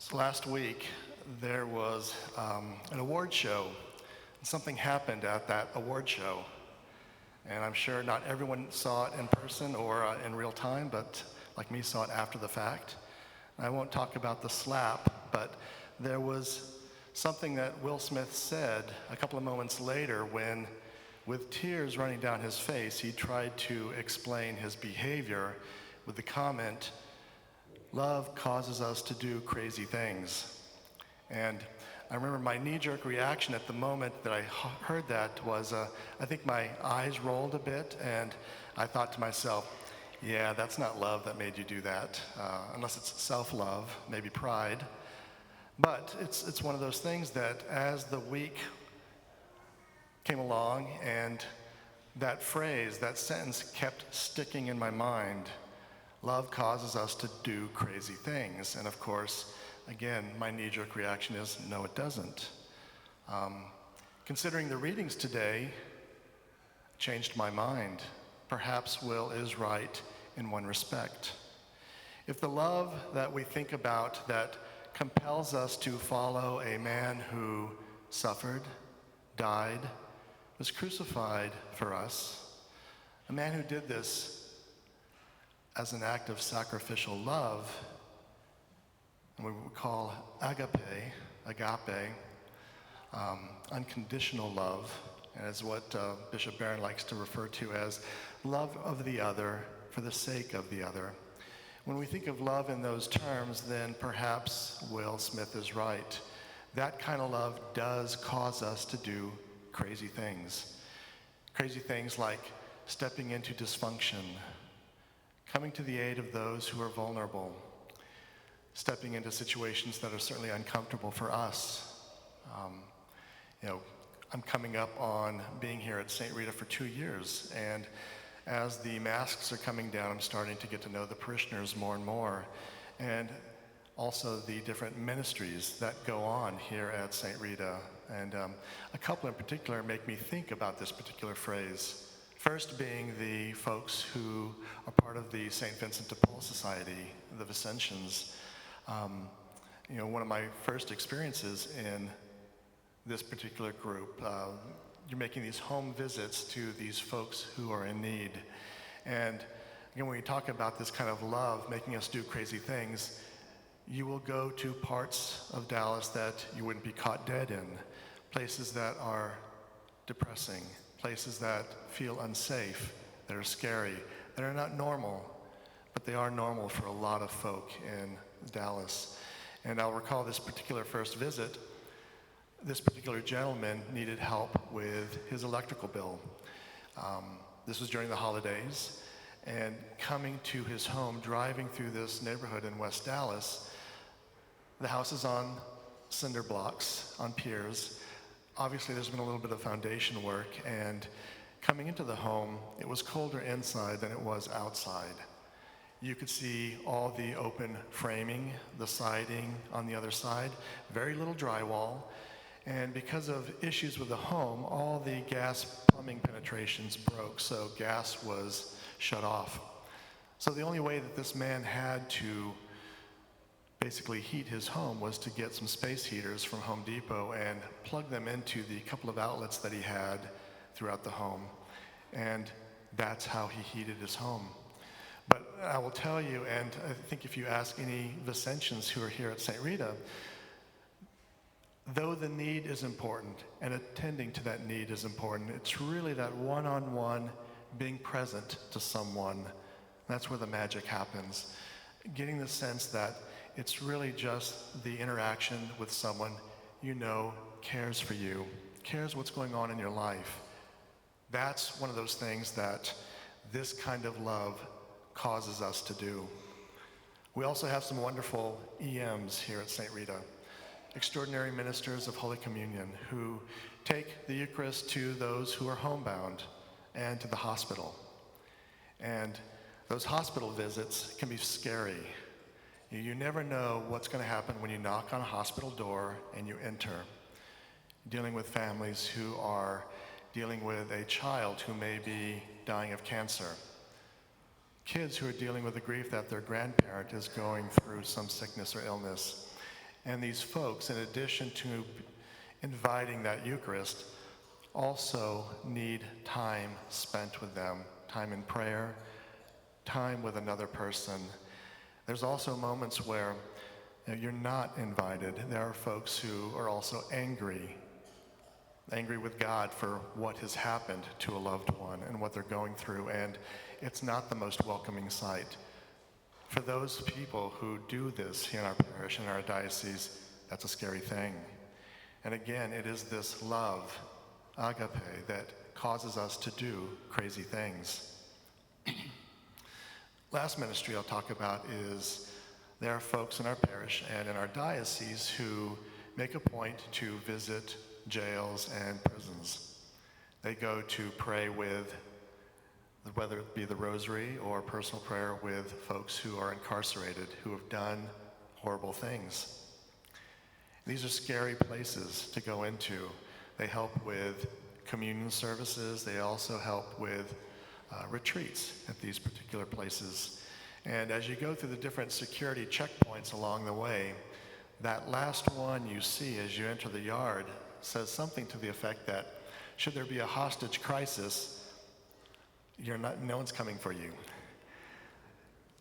So last week, there was an award show. Something happened at that award show. And I'm sure not everyone saw it in person or in real time, but like me, saw it after the fact. I won't talk about the slap, but there was something that Will Smith said a couple of moments later when, with tears running down his face, he tried to explain his behavior with the comment, "Love causes us to do crazy things." And I remember my knee-jerk reaction at the moment that I heard that was, I think my eyes rolled a bit, and I thought to myself, yeah, that's not love that made you do that, unless it's self-love, maybe pride. But it's one of those things that as the week came along and that phrase, that sentence kept sticking in my mind, love causes us to do crazy things. And of course, again, my knee-jerk reaction is, no, it doesn't. Considering the readings today, changed my mind. Perhaps Will is right in one respect. If the love that we think about that compels us to follow a man who suffered, died, was crucified for us, a man who did this as an act of sacrificial love, and we would call agape, unconditional love, and is what Bishop Barron likes to refer to as love of the other for the sake of the other. When we think of love in those terms, then perhaps Will Smith is right. That kind of love does cause us to do crazy things. Crazy things like stepping into dysfunction, coming to the aid of those who are vulnerable, stepping into situations that are certainly uncomfortable for us. I'm coming up on being here at St. Rita for 2 years, and as the masks are coming down, I'm starting to get to know the parishioners more and more, and also the different ministries that go on here at St. Rita. And a couple in particular make me think about this particular phrase. First being the folks who are part of the St. Vincent de Paul Society, the Vincentians. One of my first experiences in this particular group, you're making these home visits to these folks who are in need. And again, when we talk about this kind of love making us do crazy things, you will go to parts of Dallas that you wouldn't be caught dead in, places that are depressing, places that feel unsafe, that are scary, that are not normal, but they are normal for a lot of folk in Dallas. And I'll recall this particular first visit. This particular gentleman needed help with his electrical bill. This was during the holidays, and coming to his home, driving through this neighborhood in West Dallas, the house is on cinder blocks, on piers. Obviously, there's been a little bit of foundation work, and coming into the home, it was colder inside than it was outside. You could see all the open framing, the siding on the other side, very little drywall, and because of issues with the home, all the gas plumbing penetrations broke, so gas was shut off. So the only way that this man had to basically heat his home was to get some space heaters from Home Depot and plug them into the couple of outlets that he had throughout the home. And that's how he heated his home. But I will tell you, and I think if you ask any Vincentians who are here at St. Rita, though the need is important and attending to that need is important, it's really that one-on-one being present to someone. That's where the magic happens. Getting the sense that it's really just the interaction with someone you know cares for you, cares what's going on in your life. That's one of those things that this kind of love causes us to do. We also have some wonderful EMs here at St. Rita, extraordinary ministers of Holy Communion who take the Eucharist to those who are homebound and to the hospital. And those hospital visits can be scary. You never know what's going to happen when you knock on a hospital door and you enter. Dealing with families who are dealing with a child who may be dying of cancer. Kids who are dealing with the grief that their grandparent is going through some sickness or illness. And these folks, in addition to inviting that Eucharist, also need time spent with them, time in prayer, time with another person. There's also moments where you're not invited. There are folks who are also angry with God for what has happened to a loved one and what they're going through, and it's not the most welcoming sight. For those people who do this in our parish, in our diocese, that's a scary thing. And again, it is this love, agape, that causes us to do crazy things. Last ministry I'll talk about is there are folks in our parish and in our diocese who make a point to visit jails and prisons. They go to pray with, whether it be the rosary or personal prayer with folks who are incarcerated, who have done horrible things. These are scary places to go into. They help with communion services. They also help with retreats at these particular places. And as you go through the different security checkpoints along the way, that last one you see as you enter the yard says something to the effect that should there be a hostage crisis, no one's coming for you.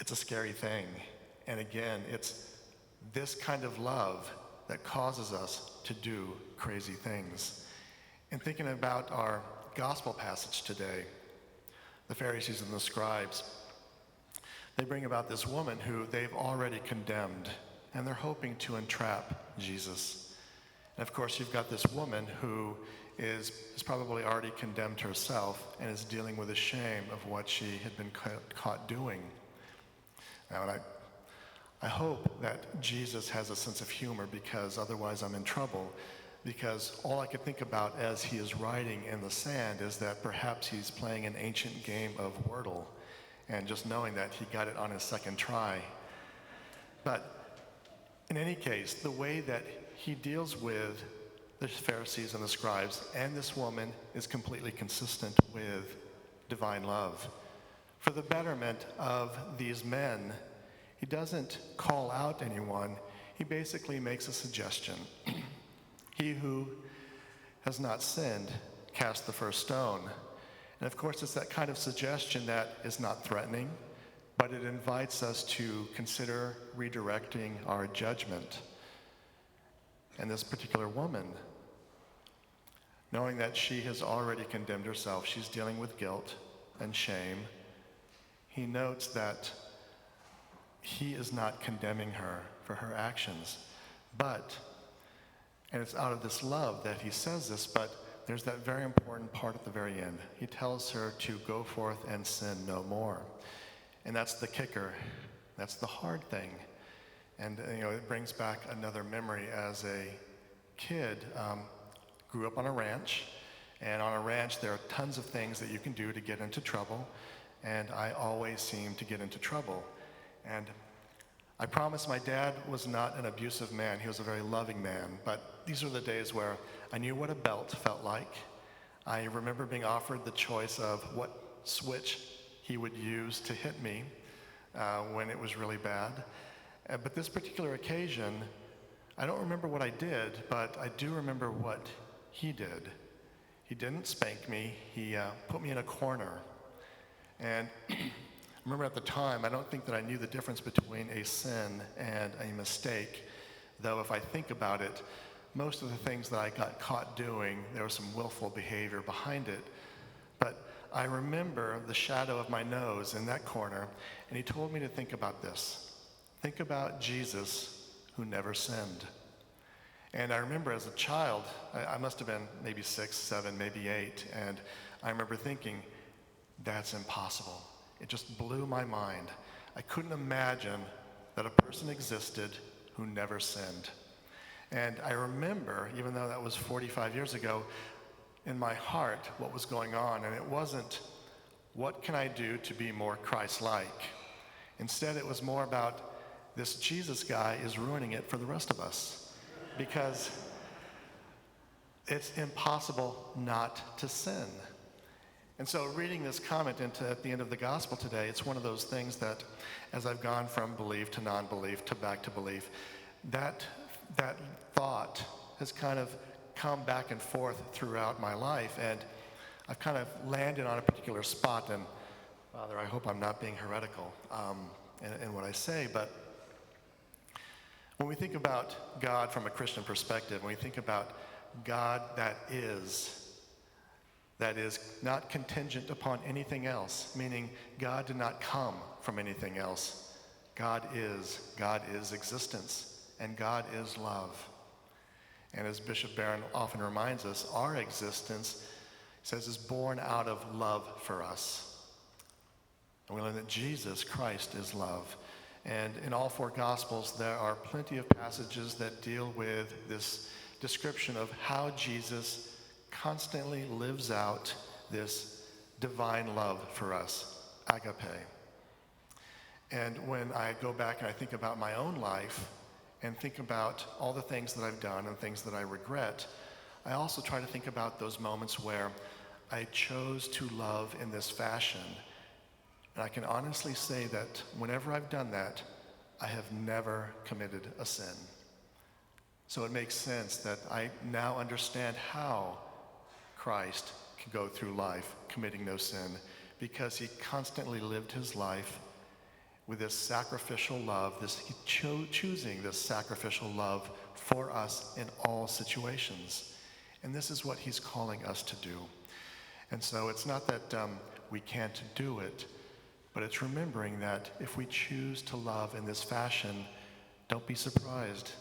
It's a scary thing. And again, it's this kind of love that causes us to do crazy things. And thinking about our gospel passage today, the Pharisees and the scribes, they bring about this woman who they've already condemned, and they're hoping to entrap Jesus. And of course, you've got this woman who is probably already condemned herself and is dealing with the shame of what she had been caught doing. Now, and I hope that Jesus has a sense of humor, because otherwise I'm in trouble, because all I could think about as he is writing in the sand is that perhaps he's playing an ancient game of Wordle, and just knowing that he got it on his second try. But in any case, the way that he deals with the Pharisees and the scribes and this woman is completely consistent with divine love. For the betterment of these men, he doesn't call out anyone. He basically makes a suggestion. He who has not sinned, cast the first stone. And of course, it's that kind of suggestion that is not threatening, but it invites us to consider redirecting our judgment. And this particular woman, knowing that she has already condemned herself, she's dealing with guilt and shame, he notes that he is not condemning her for her actions, but, and it's out of this love that he says this, but there's that very important part at the very end. He tells her to go forth and sin no more. And that's the kicker. That's the hard thing. And it brings back another memory. As a kid, grew up on a ranch, and on a ranch there are tons of things that you can do to get into trouble, and I always seem to get into trouble. And I promise my dad was not an abusive man. He was a very loving man, but these were the days where I knew what a belt felt like. I remember being offered the choice of what switch he would use to hit me when it was really bad. But this particular occasion, I don't remember what I did, but I do remember what he did. He didn't spank me. He put me in a corner. And I remember at the time, I don't think that I knew the difference between a sin and a mistake, though if I think about it, most of the things that I got caught doing, there was some willful behavior behind it. But I remember the shadow of my nose in that corner, and he told me to think about this. Think about Jesus who never sinned. And I remember as a child, I must have been maybe 6, 7, maybe 8, and I remember thinking, that's impossible. It just blew my mind. I couldn't imagine that a person existed who never sinned. And I remember, even though that was 45 years ago, in my heart what was going on, and it wasn't, what can I do to be more Christ-like? Instead, it was more about, this Jesus guy is ruining it for the rest of us, because it's impossible not to sin. And so reading this comment at the end of the gospel today, it's one of those things that as I've gone from belief to non-belief to back to belief, that that thought has kind of come back and forth throughout my life, and I've kind of landed on a particular spot, and Father, I hope I'm not being heretical in what I say, but when we think about God from a Christian perspective, when we think about God that is not contingent upon anything else, meaning God did not come from anything else. God is existence, and God is love. And as Bishop Barron often reminds us, our existence, he says, is born out of love for us. And we learn that Jesus Christ is love. And in all four Gospels, there are plenty of passages that deal with this description of how Jesus constantly lives out this divine love for us, agape. And when I go back and I think about my own life and think about all the things that I've done and things that I regret, I also try to think about those moments where I chose to love in this fashion. And I can honestly say that whenever I've done that, I have never committed a sin. So it makes sense that I now understand how Christ can go through life committing no sin, because he constantly lived his life with this sacrificial love, choosing this sacrificial love for us in all situations. And this is what he's calling us to do. And so it's not that we can't do it, but it's remembering that if we choose to love in this fashion, don't be surprised.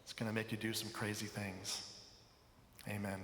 It's going to make you do some crazy things. Amen.